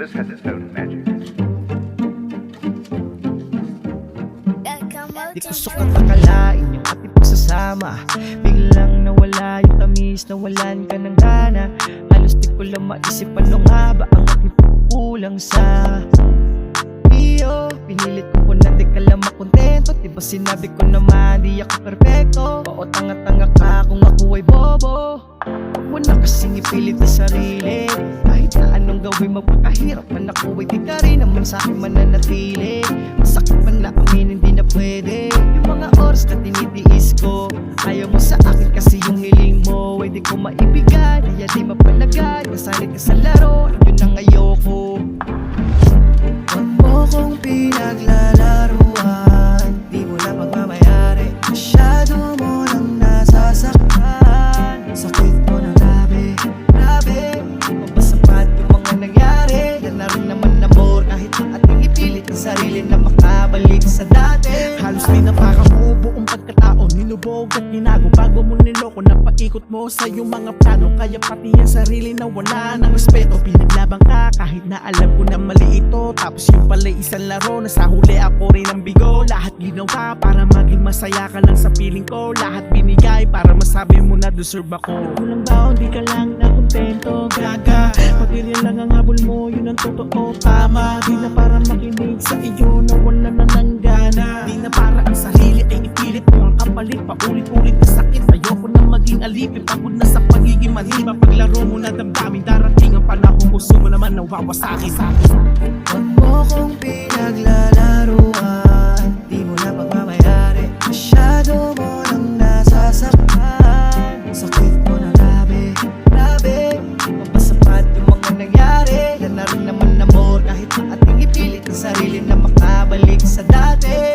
this has its own magic. Di ko sukat akalain yung ating pagsasama. Biglang nawala yung tamis, nawalan ka ng gana. Halos di ko lang maisip ano nga ba ang aking kulang sa iyo. Pinilit ko kung di ka lang makontento. Diba sinabi ko naman di ako perfecto. Oo, tanga-tanga ka kung ako ay bobo. Huwag mo na kasing ipilit sa sarili. Kahit na anong gawin magpakahirap man ako ay di ka rin naman sa'kin mananatili. Masakit man na amin hindi na pwede. Yung mga oras na tinitiis ko, ayaw mo sa akin kasi yung hiling mo ay di ko maibigay. Kaya di mapalagay, nasanay ka sa laro, yun ang ayoko. Huwag mo kong pinaglalaruan, di mo na pagmamayari. Masyado mo nang nasasaktan. Sakit mo na grabe, grabe. Di mo ba sapat yung mga nangyari? Yan na rin naman amor, kahit ang ating ipilit ang sarili na makabalik sa dati. Halos pinapakan mo buong pagkatao, nilubog at tinago bago mo niloko. Napaikot mo sa iyong mga plano, kaya pati ang sarili na wala ng respeto. Pinaglabang ka kahit na alam ko na mali ito. Tapos yung pala isang laro na sa huli ako rin ang bigo. Lahat ginawa para maging masaya ka lang sa piling ko. Lahat binigay para masabi mo na deserve ako. Kulang ba o di ka lang na kontento? Gaga, material lang ang habol mo, yun ang totoo. Tama, di na para makinig sa iyo na wala na ng gana. Di na para ang sarili ay ipilit mo ang kapalit. Paulit-ulit na sakit, ayoko na maging alipin. Pagod na sa pagiging maliba. Paglaro mo na damdamin, darating ang panahon gusto mo naman nawawasaki sa akin. Huwag mo kong pinaglalaruan, di mo na pagmamayari. Masyado mo nang nasasaktan. Sakit mo na grabe, grabe. Di mo ba sapat yung mga nangyari? Yan na rin naman amor, kahit na ating ipilit ang sarili na makabalik sa dati.